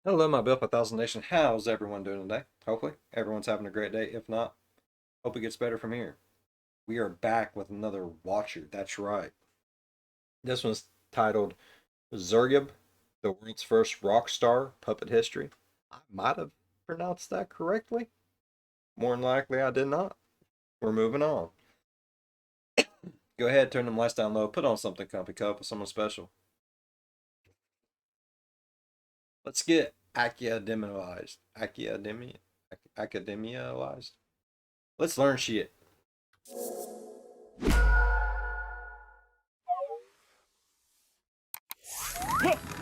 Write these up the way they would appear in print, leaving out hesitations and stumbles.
Hello, my Bill 1000 Nation. How's everyone doing today? Hopefully, everyone's having a great day. If not, hope it gets better from here. We are back with another Watcher. That's right. This one's titled Ziryab, the world's first rock star puppet history. I might have pronounced that correctly. More than likely, I did not. We're moving on. Go ahead, turn them lights down low, put on something comfy, cup with someone special. Let's get academicalized. Academialized. Let's learn shit.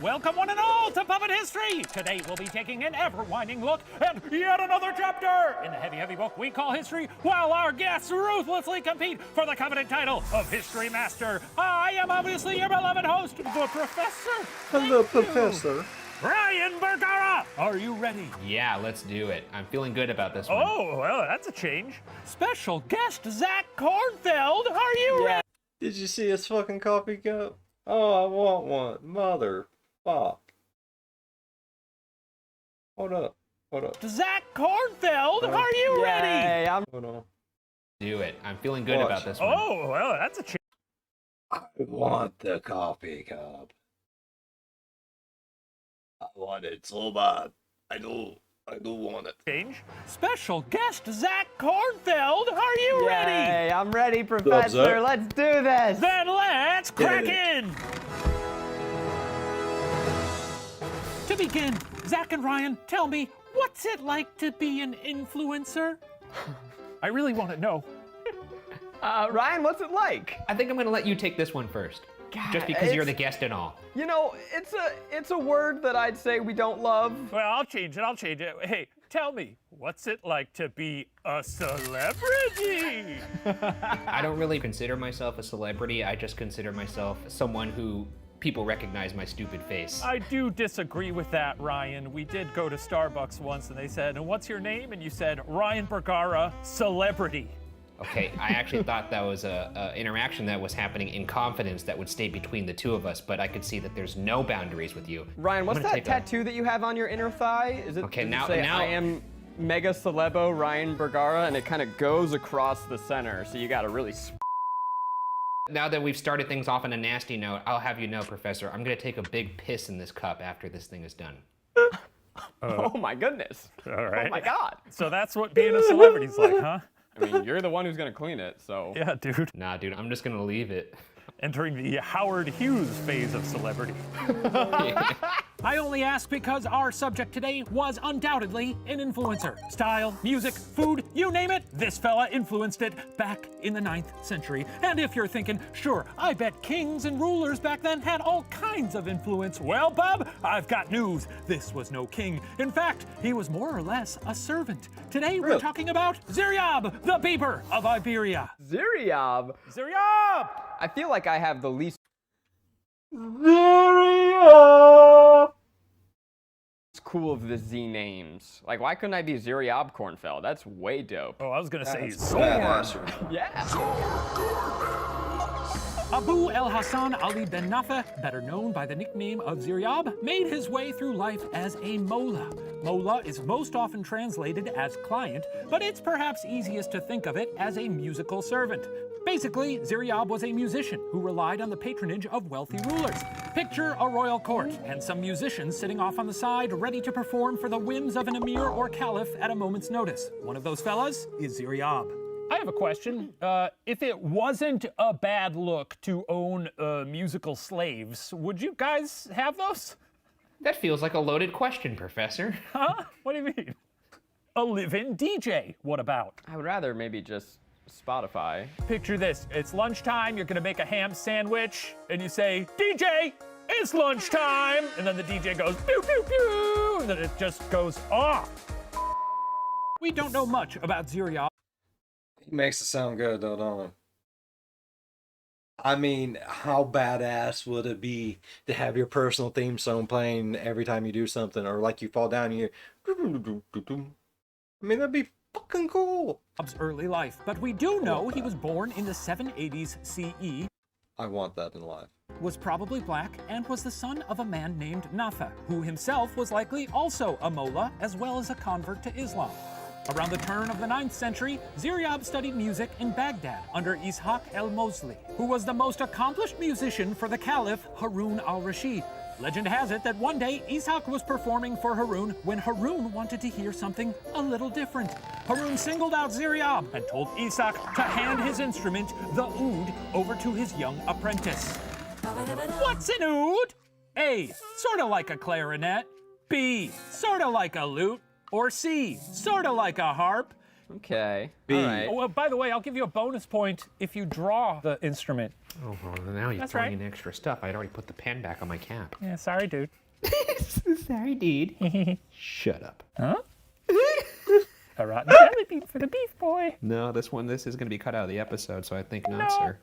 Welcome one and all to Puppet History! Today we'll be taking an ever-winding look at yet another chapter in the heavy book we call history, while our guests ruthlessly compete for the coveted title of History Master. I am obviously your beloved host, the Professor. Hello, Professor. Ryan Bergara, are you ready? Yeah, let's do it. I'm feeling good about this one. Oh, well, that's a change. Special guest Zach Kornfeld, are you ready? Did you see his fucking coffee cup? Oh, I want one. Mother fuck. Hold up. Zach Kornfeld, are you ready? Hold on. Do it. I'm feeling good about this one. Oh, well, that's a change. I want the coffee cup. I want it so bad. I do want it. Change. Special guest Zach Kornfeld, are you ready? Hey, I'm ready, Professor. Let's do this. Then let's crack in! To begin, Zach and Ryan, tell me, what's it like to be an influencer? I really want to know. Ryan, what's it like? I think I'm gonna let you take this one first. God, Just because you're the guest and all. You know, it's a word that I'd say we don't love. Well, I'll change it. Hey, tell me, what's it like to be a celebrity? I don't really consider myself a celebrity. I just consider myself someone who people recognize my stupid face. I do disagree with that, Ryan. We did go to Starbucks once and they said, and what's your name? And you said, Ryan Bergara, celebrity. Okay, I actually thought that was a interaction that was happening in confidence that would stay between the two of us, but I could see that there's no boundaries with you. Ryan, what's I'm gonna that take a- tattoo that you have on your inner thigh? Is it? Okay, does it now- say, now- I am mega celebo Ryan Bergara, and it kind of goes across the center, so you got to really. Now that we've started things off on a nasty note, I'll have you know, Professor, I'm gonna take a big piss in this cup after this thing is done. Oh my goodness. All right. Oh my God. So that's what being a celebrity's like, huh? I mean, you're the one who's gonna clean it, so. Yeah, dude. Nah, dude, I'm just gonna leave it. Entering the Howard Hughes phase of celebrity. I only ask because our subject today was undoubtedly an influencer. Style, music, food, you name it, this fella influenced it back in the 9th century. And if you're thinking, sure, I bet kings and rulers back then had all kinds of influence. Well, Bob, I've got news. This was no king. In fact, he was more or less a servant. Today we're talking about Ziryab, the Beaver of Iberia. Ziryab. Ziryab! I feel like I have the least Ziryab! cool of the Z names. Like, why couldn't I be Ziryab Kornfeld? That's way dope. Oh, I was gonna say Badass. Yeah. Abu el-Hassan Ali ben Nafa, better known by the nickname of Ziryab, made his way through life as a Mola. Mola is most often translated as client, but it's perhaps easiest to think of it as a musical servant. Basically, Ziryab was a musician who relied on the patronage of wealthy rulers. Picture a royal court and some musicians sitting off on the side ready to perform for the whims of an emir or caliph at a moment's notice. One of those fellas is Ziryab. I have a question. If it wasn't a bad look to own musical slaves, would you guys have those? That feels like a loaded question, Professor. Huh? What do you mean? A live-in DJ, what about? I would rather maybe just Spotify. Picture this, it's lunchtime, you're gonna make a ham sandwich, and you say, DJ, it's lunchtime! And then the DJ goes, pew, pew, pew, and then it just goes off. We don't know much about Ziryab. He makes it sound good, though, don't he? I mean, how badass would it be to have your personal theme song playing every time you do something, or like you fall down and you hear, I mean, that'd be fucking cool. Early life, but we do know he was born in the 780s CE. I want that in life. Was probably black and was the son of a man named Nafa, who himself was likely also a mullah as well as a convert to Islam. Around the turn of the 9th century, Ziryab studied music in Baghdad under Ishaq el-Mosli, who was the most accomplished musician for the Caliph Harun al-Rashid. Legend has it that one day Ishaq was performing for Harun when Harun wanted to hear something a little different. Harun singled out Ziryab and told Ishaq to hand his instrument, the oud, over to his young apprentice. What's an oud? A, sorta like a clarinet. B, sorta like a lute. Or C, sorta like a harp. Okay. B. All right. Oh, by the way, I'll give you a bonus point if you draw the instrument. Oh, well, now you're That's throwing right. in extra stuff. I'd already put the pen back on my cap. Yeah, sorry, dude. Sorry, dude. Shut up. Huh? A rotten jelly bean for the beef boy. No, this is going to be cut out of the episode, so I think not, No, sir.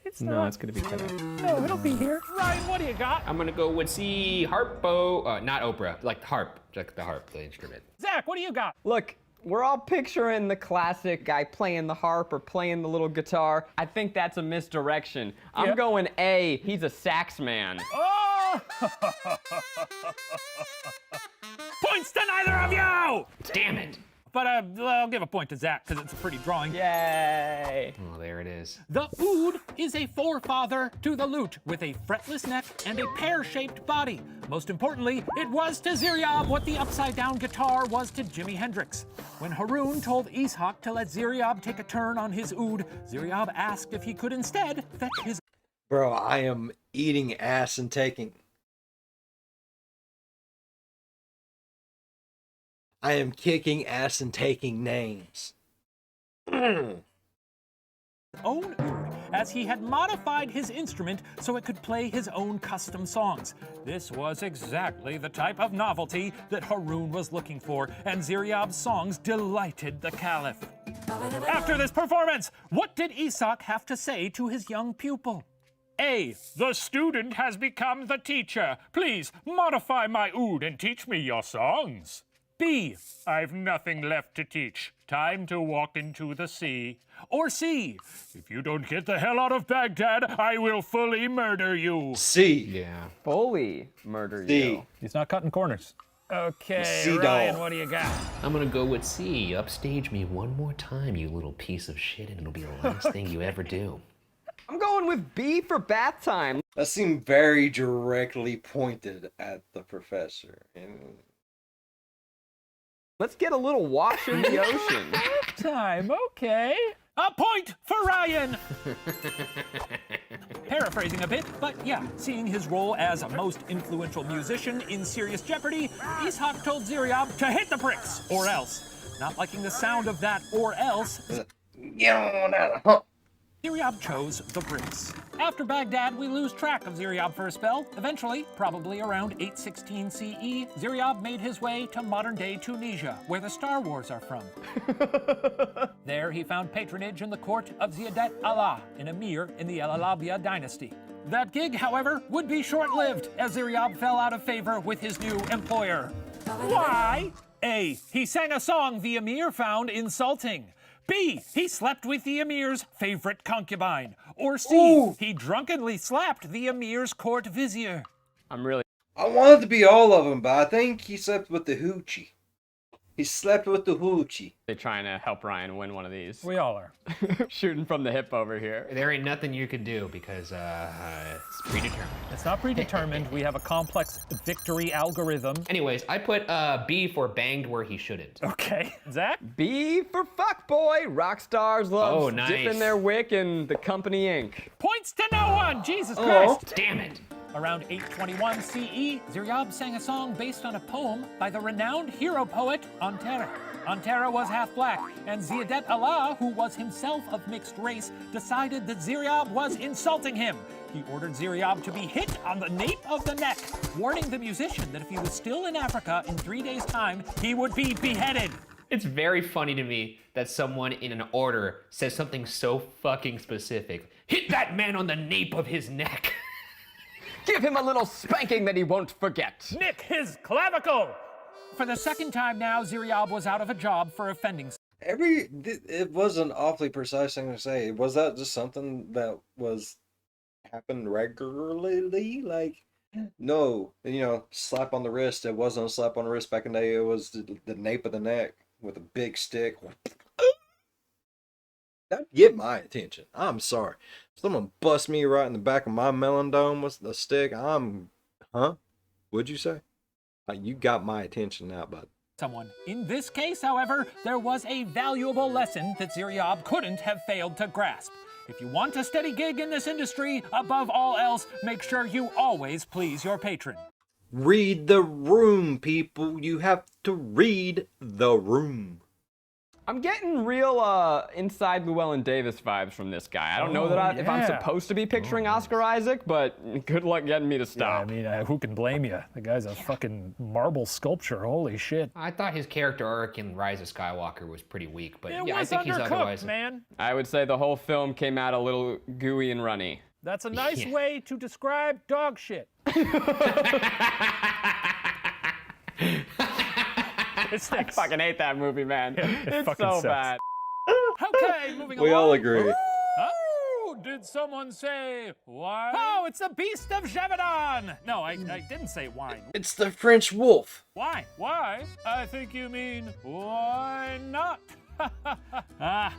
It's No, not. it's going to be cut out. No, it'll be here. Ryan, what do you got? I'm going to go with C, harpo, not Oprah, like harp, like the harp, the instrument. Zach, what do you got? Look, we're all picturing the classic guy playing the harp or playing the little guitar. I think that's a misdirection. I'm Yep. going A. He's a sax man. Oh! Points to neither of you! Damn it! But I'll give a point to Zach because it's a pretty drawing. Yay. Oh, there it is. The oud is a forefather to the lute with a fretless neck and a pear-shaped body. Most importantly, it was to Ziryab what the upside-down guitar was to Jimi Hendrix. When Harun told Ishaq to let Ziryab take a turn on his oud, Ziryab asked if he could instead fetch his Bro, I am eating ass and taking. I am kicking ass and taking names. own oud, as he had modified his instrument so it could play his own custom songs. This was exactly the type of novelty that Harun was looking for, and Ziryab's songs delighted the Caliph. After this performance, what did Ishaq have to say to his young pupil? A. The student has become the teacher. Please modify my oud and teach me your songs. B. I've nothing left to teach. Time to walk into the sea. Or C. If you don't get the hell out of Baghdad, I will fully murder you. C. Yeah. Fully murder C. you. He's not cutting corners. Okay, C Ryan, doll. what do you got? I'm gonna go with C. Upstage me one more time, you little piece of shit, and it'll be the last thing you ever do. I'm going with B for bath time. That seemed very directly pointed at the professor. Let's get a little wash in the ocean. Time, okay. A point for Ryan! Paraphrasing a bit, but yeah, seeing his role as a most influential musician in serious jeopardy, Ishaq told Ziryab to hit the bricks, or else. Not liking the sound of that or else, Ziryab chose the bricks. After Baghdad, we lose track of Ziryab for a spell. Eventually, probably around 816 CE, Ziryab made his way to modern-day Tunisia, where the Star Wars are from. There, he found patronage in the court of Ziyadet Allah, an emir in the El Alabiya dynasty. That gig, however, would be short-lived, as Ziryab fell out of favor with his new employer. Why? A. He sang a song the emir found insulting. B. He slept with the emir's favorite concubine. Or C. Ooh. He drunkenly slapped the emir's court vizier. I'm really I wanted to be all of them, but I think he slept with the hoochie. He slept with the hoochie. trying to help Ryan win one of these. We all are. Shooting from the hip over here. There ain't nothing you can do because it's predetermined. It's not predetermined. We have a complex victory algorithm. Anyways, I put B for banged where he shouldn't. Okay. Zach? B for fuckboy. Rock stars love Oh, nice. dipping their wick in the company ink. Points to no one! Jesus Christ! Damn it. Around 821 CE, Ziryab sang a song based on a poem by the renowned hero poet Antera. Antera was half black, and Ziyadet Allah, who was himself of mixed race, decided that Ziryab was insulting him. He ordered Ziryab to be hit on the nape of the neck, warning the musician that if he was still in Africa in 3 days' time, he would be beheaded. It's very funny to me that someone in an order says something so fucking specific. Hit that man on the nape of his neck. Give him a little spanking that he won't forget. Nick his clavicle! For the second time now, Ziryab was out of a job for offending. It was an awfully precise thing to say. Was that just something that was happen regularly. Like, no, slap on the wrist. It wasn't a slap on the wrist back in the day. It was the nape of the neck with a big stick. That'd get my attention. I'm sorry. Someone bust me right in the back of my melon dome with a stick. Huh? What'd you say? You got my attention now, bud. Someone. In this case, however, there was a valuable lesson that Ziryab couldn't have failed to grasp. If you want a steady gig in this industry, above all else, make sure you always please your patron. Read the room, people. You have to read the room. I'm getting real inside Llewellyn Davis vibes from this guy. I don't know that if I'm supposed to be picturing Oscar Isaac, but good luck getting me to stop. Yeah, I mean, who can blame you? The guy's a fucking marble sculpture. Holy shit. I thought his character arc in Rise of Skywalker was pretty weak, but It yeah, I was think he's undercooked, otherwise. man. I would say the whole film came out a little gooey and runny. That's a nice Yeah. way to describe dog shit. It I stinks. fucking hate that movie, man. It's fucking so sucks. bad. Okay, moving We along. all agree. Oh, did someone say wine? Oh, it's the Beast of Gévaudan. No, I didn't say wine. It's the French wolf. Why? Why? I think you mean why not?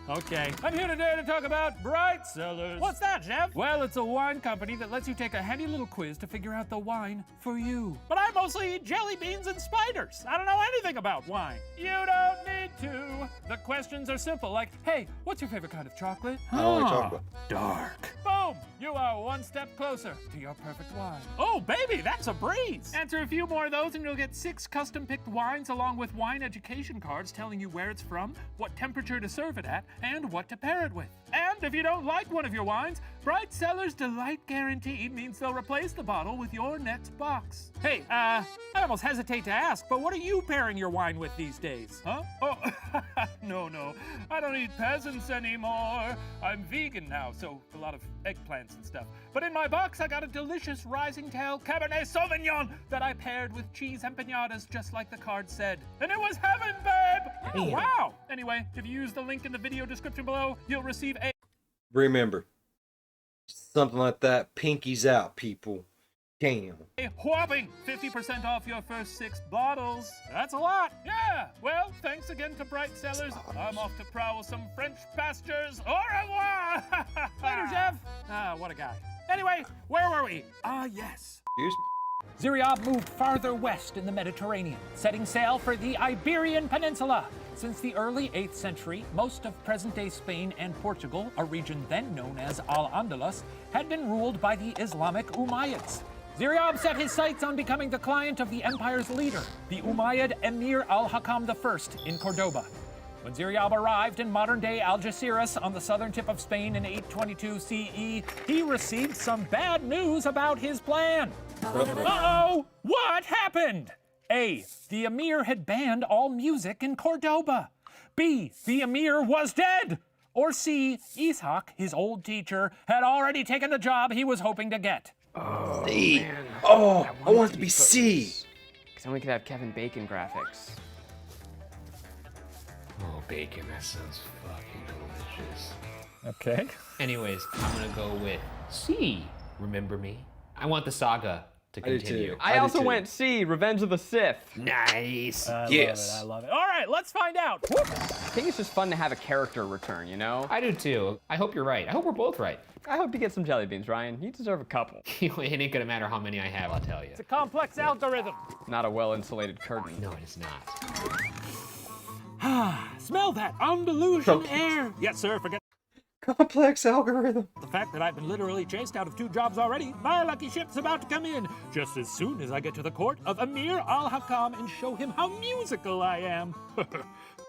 Okay. I'm here today to talk about Bright Cellars. What's that, Jeff? Well, it's a wine company that lets you take a handy little quiz to figure out the wine for you. But I mostly eat jelly beans and spiders. I don't know anything about wine. You don't need to. The questions are simple, like, hey, what's your favorite kind of chocolate? I don't like chocolate. Dark. Boom! You are one step closer to your perfect wine. Oh, baby, that's a breeze. Answer a few more of those and you'll get 6 custom-picked wines along with wine education cards telling you where it's from, what temperature to serve it at, and what to pair it with. And if you don't like one of your wines, Bright Cellars Delight Guarantee means they'll replace the bottle with your next box. Hey, I almost hesitate to ask, but what are you pairing your wine with these days? Huh? Oh, no. I don't eat peasants anymore. I'm vegan now, so a lot of eggplants and stuff. But in my box, I got a delicious Rising Tail Cabernet Sauvignon that I paired with cheese empanadas just like the card said. And it was heaven, babe! Oh, wow! Anyway, if you use the link in the video description below, you'll receive a Remember, something like that. Pinkies out, people. Damn. whopping 50% off your first 6 bottles. That's a lot. Yeah. Well, thanks again to Bright Cellars. I'm off to prowl some French pastures. Au revoir. Later, Jeff. What a guy. Anyway, where were we? Yes. Excuse me. Ziryab moved farther west in the Mediterranean, setting sail for the Iberian Peninsula. Since the early 8th century, most of present-day Spain and Portugal, a region then known as Al-Andalus, had been ruled by the Islamic Umayyads. Ziryab set his sights on becoming the client of the empire's leader, the Umayyad Emir al-Hakam I in Cordoba. When Ziryab arrived in modern-day Algeciras on the southern tip of Spain in 822 CE, he received some bad news about his plan. Uh-oh! What happened? A. The emir had banned all music in Cordoba. B. The emir was dead. Or C. Ishaq, his old teacher, had already taken the job he was hoping to get. C. Oh, I want it to be C. Because then we could have Kevin Bacon graphics. Oh, bacon, that sounds fucking delicious. Okay. Anyways, I'm gonna go with C. Remember me? I want the saga to do continue. too. I do also too. went C, Revenge of the Sith. Nice. Yes. I love it. All right, let's find out. I think it's just fun to have a character return, you know? I do too. I hope you're right. I hope we're both right. I hope you get some jelly beans, Ryan. You deserve a couple. It ain't gonna matter how many I have, I'll tell you. It's a complex algorithm. Not a well-insulated curtain. No, it is not. Smell that Andalusian air. Yes, sir, forget Complex algorithm. the fact that I've been literally chased out of 2 jobs already. My lucky ship's about to come in, just as soon as I get to the court of Emir al-Hakam and show him how musical I am.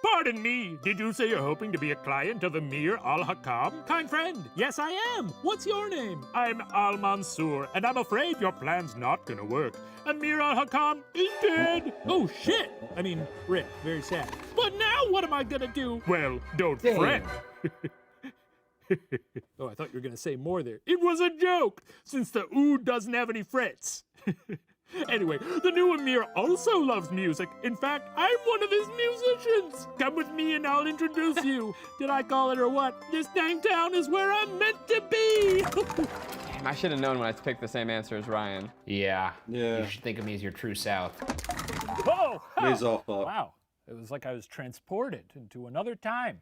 Pardon me, did you say you're hoping to be a client of Emir al-Hakam? Kind friend, yes I am. What's your name? I'm Al-Mansur, and I'm afraid your plan's not gonna work. Emir al-Hakam is dead. Oh shit. I mean, rip, very sad. But now what am I gonna do? Well, don't fret. Oh, I thought you were going to say more there. It was a joke, since the oud doesn't have any frets. Anyway, the new Emir also loves music. In fact, I'm one of his musicians. Come with me and I'll introduce you. Did I call it or what? This dang town is where I'm meant to be. Damn, I should have known when I picked the same answer as Ryan. Yeah. Yeah. You should think of me as your true south. Whoa! He's off up. Wow. It was like I was transported into another time.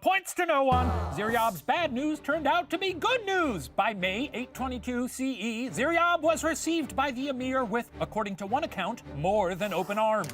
Points to no one. Ziryab's bad news turned out to be good news. By May 822 CE, Ziryab was received by the emir with, according to one account, more than open arms.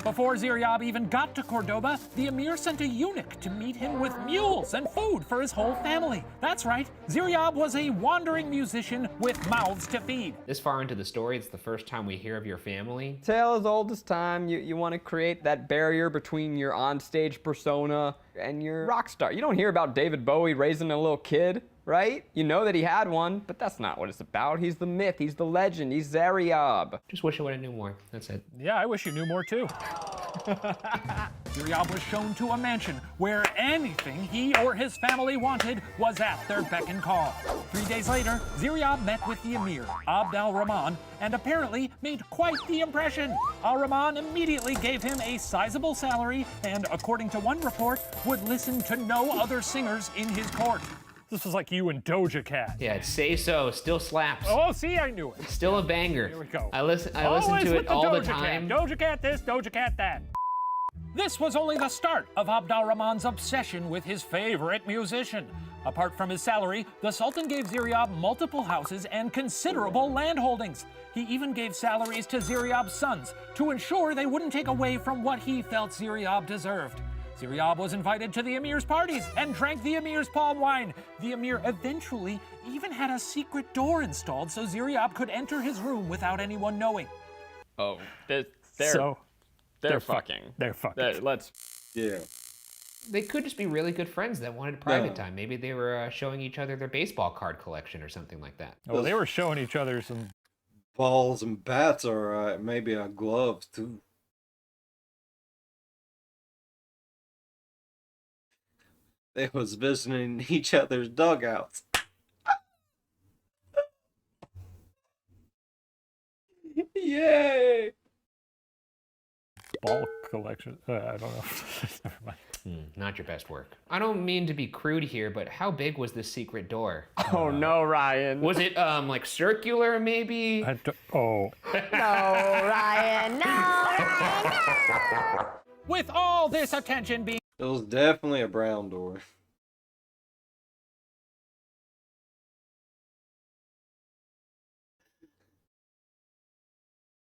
Before Ziryab even got to Cordoba, the emir sent a eunuch to meet him with mules and food for his whole family. That's right, Ziryab was a wandering musician with mouths to feed. This far into the story, it's the first time we hear of your family. Tale as old as time. You want to create that barrier between your onstage persona and your rock star. You don't hear about David Bowie raising a little kid, right? You know that he had one, but that's not what it's about. He's the myth, he's the legend, he's Ziryab. Just wish I would have knew more. That's it. Yeah, I wish you knew more too. Ziryab was shown to a mansion where anything he or his family wanted was at their beck and call. 3 days later, Ziryab met with the emir, Abd al-Rahman, and apparently made quite the impression. Al-Rahman immediately gave him a sizable salary and, according to one report, would listen to no other singers in his court. This was like you and Doja Cat. Yeah, it's Say So still slaps. Oh, see, I knew it. Still a banger. Here we go. I listen Always to with it all Doja the time. Cat. Doja Cat this, Doja Cat that. This was only the start of Abd al-Rahman's obsession with his favorite musician. Apart from his salary, the Sultan gave Ziryab multiple houses and considerable land holdings. He even gave salaries to Ziryab's sons to ensure they wouldn't take away from what he felt Ziryab deserved. Ziryab was invited to the emir's parties and drank the emir's palm wine. The emir eventually even had a secret door installed so Ziryab could enter his room without anyone knowing. Oh, they're fucking. They're fucking. Let's. Yeah. They could just be really good friends that wanted private time. Maybe they were showing each other their baseball card collection or something like that. Oh, they were showing each other some. Balls and bats are maybe gloves too. They was visiting each other's dugouts. Yay! Ball collection. I don't know. Never mind. Not your best work. I don't mean to be crude here, but how big was this secret door? Oh no, Ryan. Was it like circular maybe? Oh. No, Ryan. No. With all this attention being It was definitely a brown door.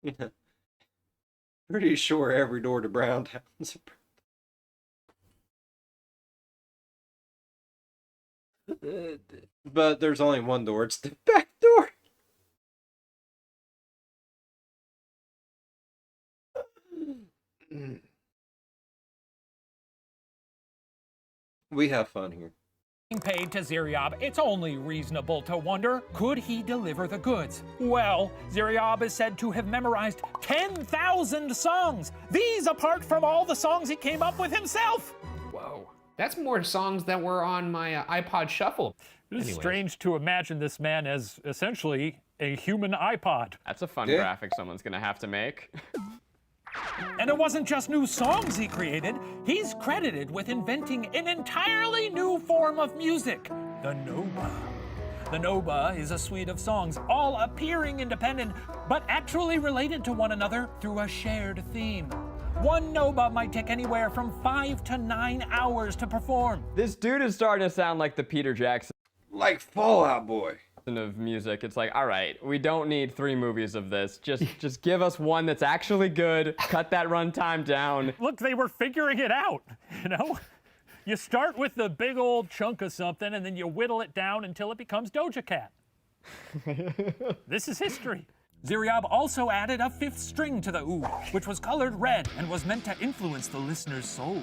Yeah. Pretty sure every door to Brown Town's but there's only one door. It's the back door. We have fun here. paid to Ziryab, it's only reasonable to wonder, could he deliver the goods? Well, Ziryab is said to have memorized 10,000 songs. These apart from all the songs he came up with himself. Whoa. That's more songs that were on my iPod Shuffle. It's Anyways. strange to imagine this man as essentially a human iPod. That's a fun Yeah. graphic someone's gonna have to make. And it wasn't just new songs he created. He's credited with inventing an entirely new form of music, the Noba. The Noba is a suite of songs, all appearing independent, but actually related to one another through a shared theme. One Noba might take anywhere from 5 to 9 hours to perform. This dude is starting to sound like the Peter Jackson Like Fallout Boy. of music. It's like, all right, we don't need 3 movies of this. Just give us one that's actually good. Cut that runtime down. Look, they were figuring it out, you know? You start with the big old chunk of something, and then you whittle it down until it becomes Doja Cat. This is history. Ziryab also added a 5th string to the oud, which was colored red and was meant to influence the listener's soul.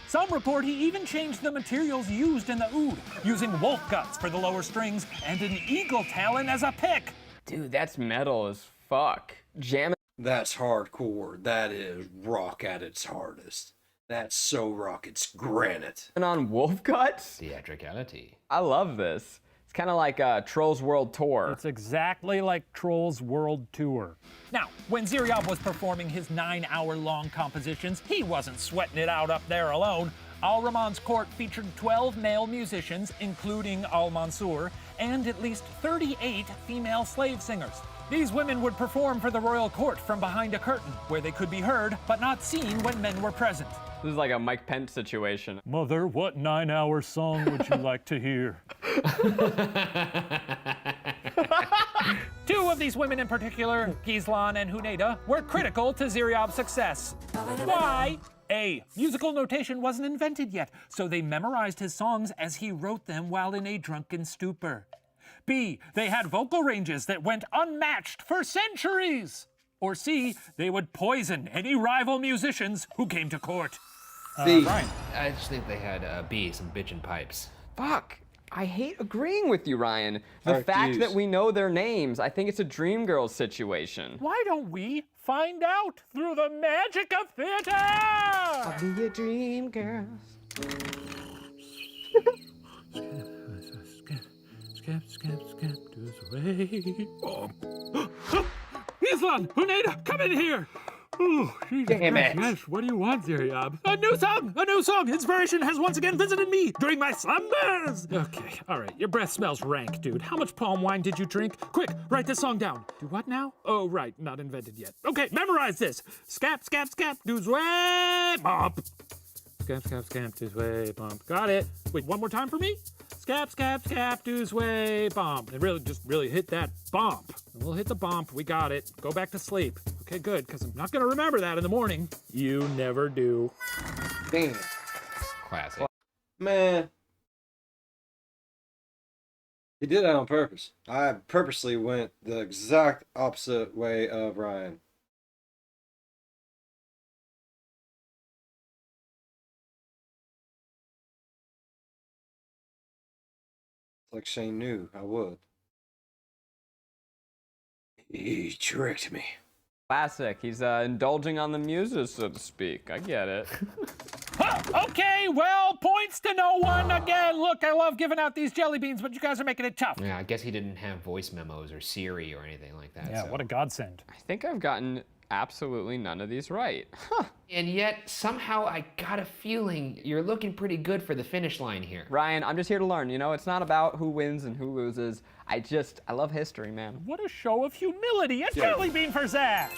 Some report he even changed the materials used in the oud, using wolf guts for the lower strings and an eagle talon as a pick. Dude, that's metal as fuck. Jamming That's hardcore. That is rock at its hardest. That's so rock, it's granite. on wolf guts? Theatricality. I love this. It's kind of like Trolls World Tour. It's exactly like Trolls World Tour. Now, when Ziryab was performing his 9-hour-long compositions, he wasn't sweating it out up there alone. Al-Rahman's court featured 12 male musicians, including Al-Mansur, and at least 38 female slave singers. These women would perform for the royal court from behind a curtain, where they could be heard but not seen when men were present. This is like a Mike Pence situation. Mother, what 9-hour song would you like to hear? Two of these women in particular, Ghizlan and Huneida, were critical to Ziryab's success. Why? A. Musical notation wasn't invented yet, so they memorized his songs as he wrote them while in a drunken stupor. B. They had vocal ranges that went unmatched for centuries. Or C. They would poison any rival musicians who came to court. C. Ryan. I just think they had B, some bitchin' pipes. Fuck. I hate agreeing with you, Ryan. The I fact refuse. that we know their names, I think it's a Dreamgirls situation. Why don't we find out through the magic of theater? I'll be your dream girl. Skip this way. Islan, Huneida, come in here. Oh, Damn it. Yes, what do you want, Ziryab? A new song! A new song! Inspiration has once again visited me during my slumbers! Okay, alright, your breath smells rank, dude. How much palm wine did you drink? Quick, write this song down. Do what now? Oh, right, not invented yet. Okay, memorize this. Scap, scap, scap, do's way, bump. Scap, scap, scap, do's way, bump. Got it. Wait, one more time for me? Scap, scap, scap, do's way, bump. And really hit that bump. We'll hit the bump, we got it. Go back to sleep. Okay, good, because I'm not gonna remember that in the morning. You never do. Damn. Classic. Man. He did that on purpose. I purposely went the exact opposite way of Ryan. It's like Shane knew I would. He tricked me. Classic. He's indulging on the muses, so to speak. I get it. Huh, okay, well, points to no one again. Look, I love giving out these jelly beans, but you guys are making it tough. Yeah, I guess he didn't have voice memos or Siri or anything like that. Yeah, so. what a godsend. I think I've gotten absolutely none of these right. Huh. And yet, somehow, I got a feeling you're looking pretty good for the finish line here. Ryan, I'm just here to learn. You know, it's not about who wins and who loses. I love history, man. What a show of humility. A jelly bean for Zach.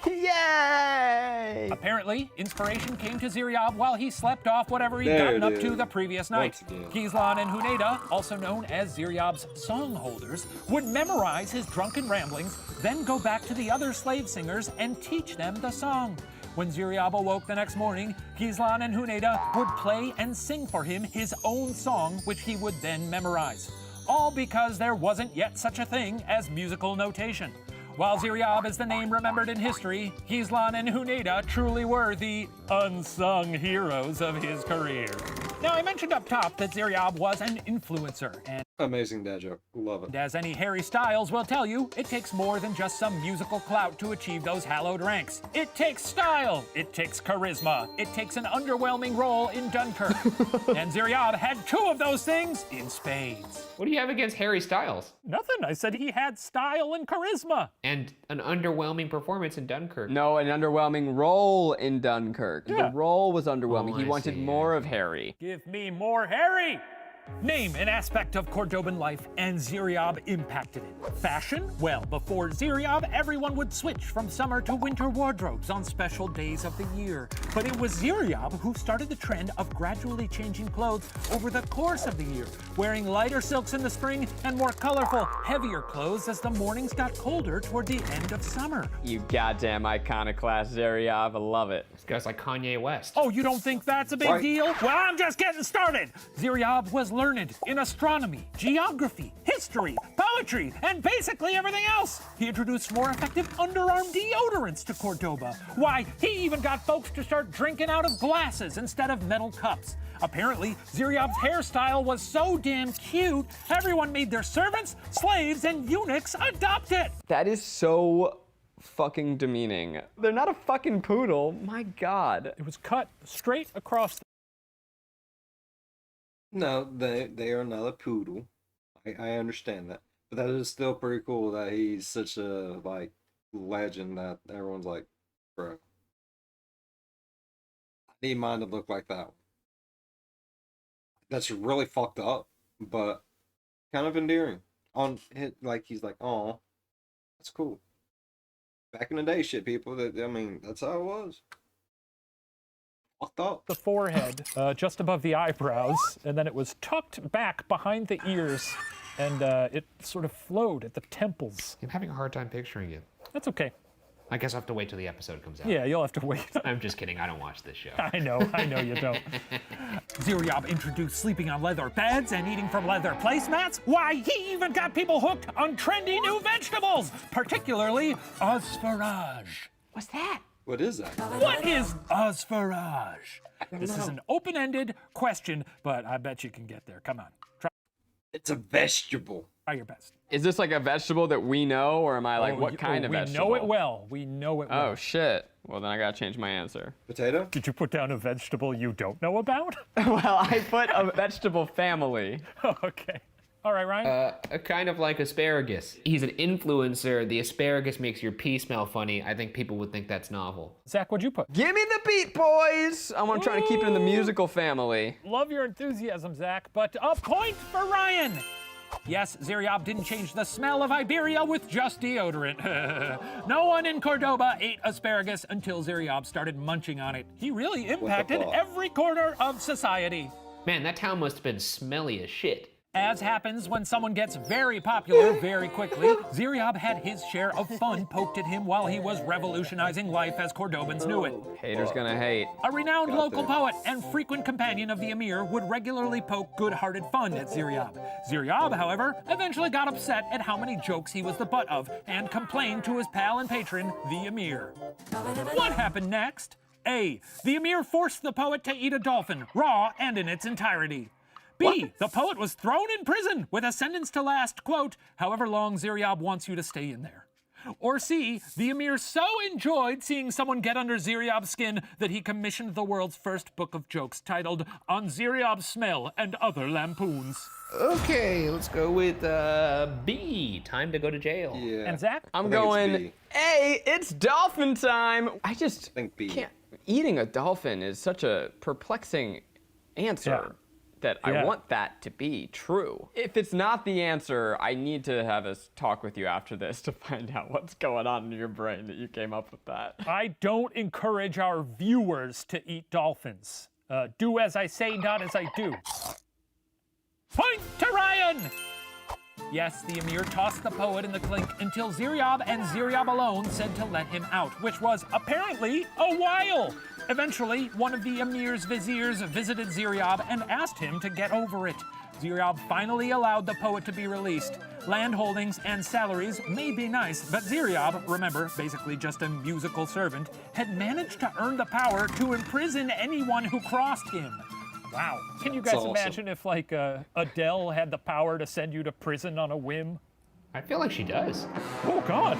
Yay! Apparently, inspiration came to Ziryab while he slept off whatever he'd There gotten it up to is. the previous night. Once again. Ghizlan and Huneida, also known as Ziryab's songholders, would memorize his drunken ramblings, then go back to the other slave singers and teach them the song. When Ziryab awoke the next morning, Ghizlan and Huneida would play and sing for him his own song, which he would then memorize. All because there wasn't yet such a thing as musical notation. While Ziryab is the name remembered in history, Ghizlan and Huneida truly were the unsung heroes of his career. Now, I mentioned up top that Ziryab was an influencer, and Amazing dad joke. Love it. as any Harry Styles will tell you, it takes more than just some musical clout to achieve those hallowed ranks. It takes style, it takes charisma, it takes an underwhelming role in Dunkirk. And Ziryab had two of those things in spades. What do you have against Harry Styles? Nothing. I said he had style and charisma. And an underwhelming performance in Dunkirk. No, an underwhelming role in Dunkirk. Yeah. The role was underwhelming. Oh, He I wanted see, more yeah. of Harry. Give me more Harry! Name an aspect of Cordoban life, and Ziryab impacted it. Fashion? Well, before Ziryab, everyone would switch from summer to winter wardrobes on special days of the year. But it was Ziryab who started the trend of gradually changing clothes over the course of the year, wearing lighter silks in the spring and more colorful, heavier clothes as the mornings got colder toward the end of summer. You goddamn iconoclast, Ziryab. I love it. This guy's like Kanye West. Oh, you don't think that's a big Right. deal? Well, I'm just getting started. Ziryab was learned in astronomy, geography, history, poetry, and basically everything else. He introduced more effective underarm deodorants to Cordoba. Why, he even got folks to start drinking out of glasses instead of metal cups. Apparently, Ziryab's hairstyle was so damn cute, everyone made their servants, slaves, and eunuchs adopt it. That is so fucking demeaning. They're not a fucking poodle. My God. It was cut straight across. No, they are not a poodle. I understand that. But that is still pretty cool that he's such a like legend that everyone's like, bro. I need mine to look like that one. that's really fucked up, but kind of endearing. Like he's like, oh, that's cool. Back in the day, shit, people. That's how it was. Fucked up. The forehead, just above the eyebrows, and then it was tucked back behind the ears, and it sort of flowed at the temples. I'm having a hard time picturing it. That's okay. I guess I'll have to wait till the episode comes out. Yeah, you'll have to wait. I'm just kidding. I don't watch this show. I know you don't. Ziryab introduced sleeping on leather beds and eating from leather placemats. Why, he even got people hooked on trendy new vegetables, particularly asparage. What's that? What is that? What is asparage? This is an open-ended question, but I bet you can get there. Come on, It's a vegetable. try your best. Is this like a vegetable that we know, or am I like, what kind of vegetable? We know it well. We know it well. Oh, shit. Well, then I gotta change my answer. Potato? Did you put down a vegetable you don't know about? Well, I put a vegetable family. Okay. All right, Ryan. Kind of like asparagus. He's an influencer. The asparagus makes your pee smell funny. I think people would think that's novel. Zach, what'd you put? Give me the beat, boys! I want to try to keep it in the musical family. Love your enthusiasm, Zach, but a point for Ryan. Yes, Ziryab didn't change the smell of Iberia with just deodorant. No one in Cordoba ate asparagus until Ziryab started munching on it. He really impacted fuck? every corner of society. Man, that town must have been smelly as shit. As happens when someone gets very popular very quickly, Ziryab had his share of fun poked at him while he was revolutionizing life as Cordobans knew it. Haters gonna hate. A renowned local poet and frequent companion of the emir would regularly poke good-hearted fun at Ziryab. Ziryab, however, eventually got upset at how many jokes he was the butt of and complained to his pal and patron, the emir. What happened next? A. The emir forced the poet to eat a dolphin, raw and in its entirety. B. The poet was thrown in prison with a sentence to last, quote, however long Ziryab wants you to stay in there. Or C. The emir so enjoyed seeing someone get under Ziryab's skin that he commissioned the world's first book of jokes titled On Ziryab's Smell and Other Lampoons. Okay, let's go with B. Time to go to jail. Yeah. And Zach? I'm think it's going B. A. It's dolphin time. I just think B. can't. Eating a dolphin is such a perplexing answer. That I Yeah. want that to be true. If it's not the answer, I need to have a talk with you after this to find out what's going on in your brain that you came up with that. I don't encourage our viewers to eat dolphins. Do as I say, not as I do. Point to Ryan! Yes, the emir tossed the poet in the clink until Ziryab and Ziryab alone said to let him out, which was apparently a while. Eventually, one of the emir's viziers visited Ziryab and asked him to get over it. Ziryab finally allowed the poet to be released. Land holdings and salaries may be nice, but Ziryab, remember, basically just a musical servant, had managed to earn the power to imprison anyone who crossed him. Wow. Can you guys That's awesome. imagine if, like, Adele had the power to send you to prison on a whim? I feel like she does. Oh, God.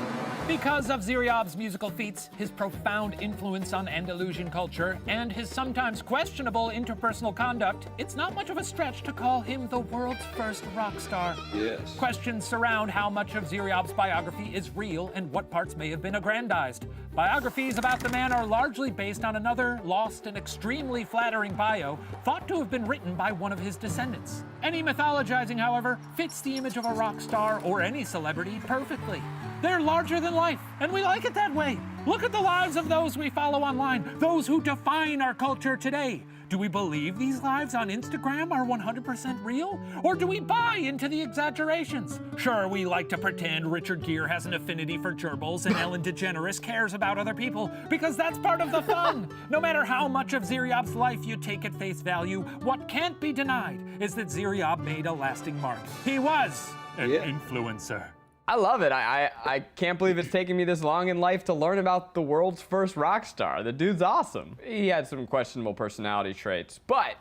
Because of Ziryab's musical feats, his profound influence on Andalusian culture, and his sometimes questionable interpersonal conduct, it's not much of a stretch to call him the world's first rock star. Yes. Questions surround how much of Ziryab's biography is real and what parts may have been aggrandized. Biographies about the man are largely based on another, lost and extremely flattering bio, thought to have been written by one of his descendants. Any mythologizing, however, fits the image of a rock star or any celebrity perfectly. They're larger than life, and we like it that way. Look at the lives of those we follow online, those who define our culture today. Do we believe these lives on Instagram are 100% real? Or do we buy into the exaggerations? Sure, we like to pretend Richard Gere has an affinity for gerbils and Ellen DeGeneres cares about other people, because that's part of the fun. No matter how much of Ziryab's life you take at face value, what can't be denied is that Ziryab made a lasting mark. He was an influencer. I love it. I can't believe it's taken me this long in life to learn about the world's first rock star. The dude's awesome. He had some questionable personality traits, but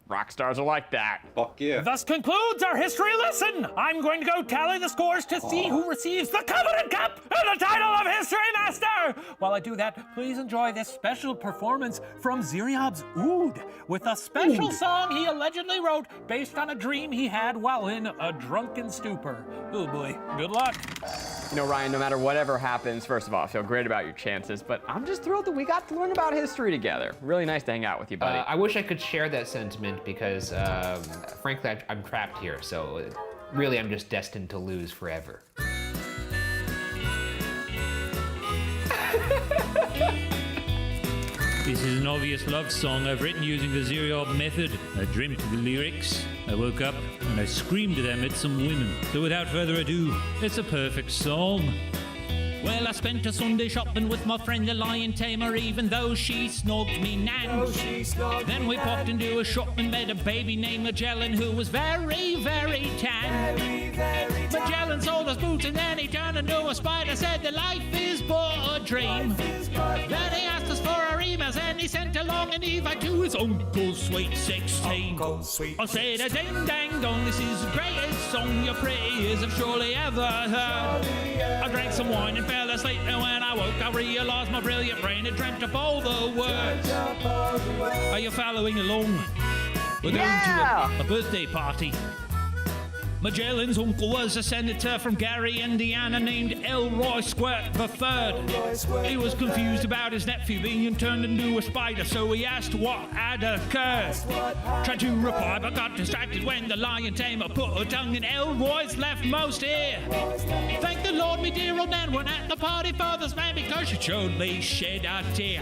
rock stars are like that. Fuck yeah. Thus concludes our history lesson. I'm going to go tally the scores to see who receives the Covenant Cup and the title of History Master. While I do that, please enjoy this special performance from Ziryab's Oud with a special song he allegedly wrote based on a dream he had while in a drunken stupor. Oh boy, good luck. You know, Ryan, no matter whatever happens, first of all, I feel great about your chances, but I'm just thrilled that we got to learn about history together. Really nice to hang out with you, buddy. I wish I could share that sentiment because, frankly, I'm trapped here. So, really, I'm just destined to lose forever. This is an obvious love song I've written using the Ziryab method. I dreamt the lyrics, I woke up, and I screamed them at some women. So without further ado, it's a perfect song. Well, I spent a Sunday shopping with my friend the lion tamer, even though she snogged me nan. Then we popped into a shop and met a baby named Magellan who was very, very tan. Magellan sold us boots and then he turned into a spider, said the life is but a dream. Then he asked us for our emails and he sent along an invite to his Uncle Sweet 16. I said, a ding dang dong, this is the greatest song your praise have surely ever heard. I drank some wine and fell asleep, and when I woke I realised my brilliant brain had dreamt up all the words. Are you following along? We're going to a birthday party. Magellan's uncle was a senator from Gary, Indiana, named Elroy Squirt III. He was confused about his nephew being turned into a spider, so he asked what had occurred. Tried to reply, but got distracted when the lion tamer put her tongue in Elroy's leftmost ear. Thank the Lord, me dear old nan, weren't at the party for this man, because she surely shed a tear.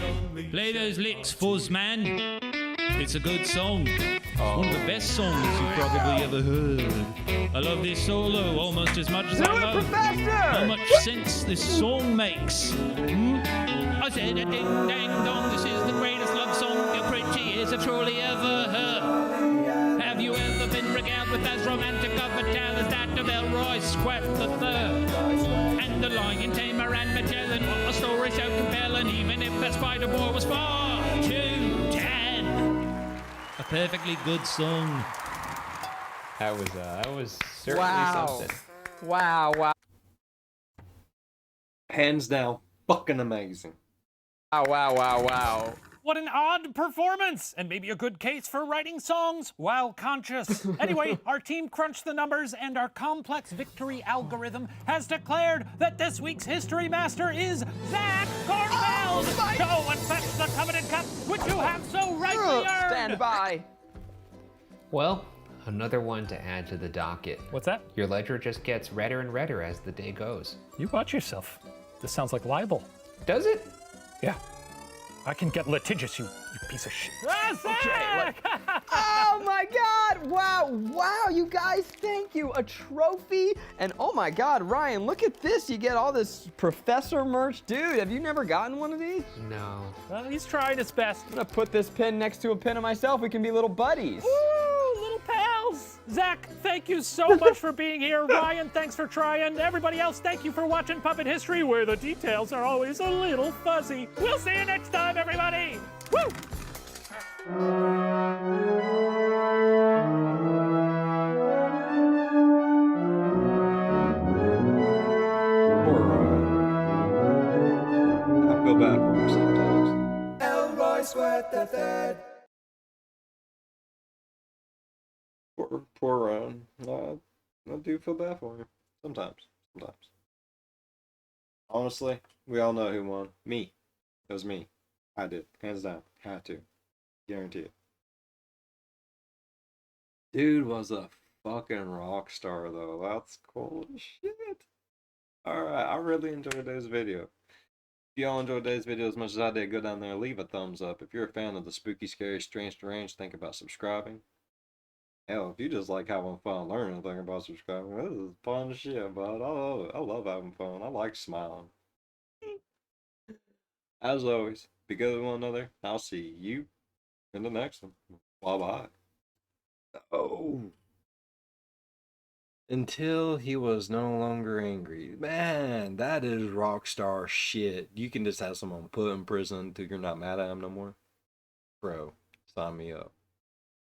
Play those licks, fuzz man. It's a good song. One of the best songs you've probably ever heard. I love this solo almost as much as I love how much sense this song makes. I said a ding dang dong, this is the greatest love song your pretty ears have surely ever heard. Have you ever been regaled with as romantic of a tale as that of Elroy Squirt III? And the lion tamer and Magellan, what a story so compelling, even if that spider boy was far too tan. A perfectly good song. That was certainly something. Wow. Hands down, fucking amazing. Wow. What an odd performance, and maybe a good case for writing songs while conscious. Anyway, our team crunched the numbers, and our complex victory algorithm has declared that this week's history master is Zach Cornwell. Go and fetch the coveted cup, which you have so rightly earned. Stand by. Well, another one to add to the docket. What's that? Your ledger just gets redder and redder as the day goes. You watch yourself. This sounds like libel. Does it? Yeah. I can get litigious, you piece of shit. Okay, oh my God! Wow, you guys, thank you. A trophy, and oh my God, Ryan, look at this. You get all this professor merch. Dude, have you never gotten one of these? No. Well, he's trying his best. I'm gonna put this pin next to a pin of myself. We can be little buddies. Woo, little pals. Zach, thank you so much for being here. Ryan, thanks for trying. Everybody else, thank you for watching Puppet History, where the details are always a little fuzzy. We'll see you next time, everybody. Woo! I feel bad for him sometimes. Elroy Squirt the Third. Poor Ryan. I do feel bad for him. Sometimes. Honestly, we all know who won. Me. It was me. I did. Hands down. Had to. Guarantee it. Dude was a fucking rock star, though. That's cool as shit. Alright, I really enjoyed today's video. If y'all enjoyed today's video as much as I did, go down there and leave a thumbs up. If you're a fan of the spooky, scary, strange, deranged, think about subscribing. Hell, if you just like having fun learning, think about subscribing. This is fun shit, bud. I love it. I love having fun. I like smiling. As always, be good with one another. I'll see you in the next one. Bye-bye. Oh. Until he was no longer angry. Man, that is rock star shit. You can just have someone put in prison until you're not mad at him no more. Bro, sign me up.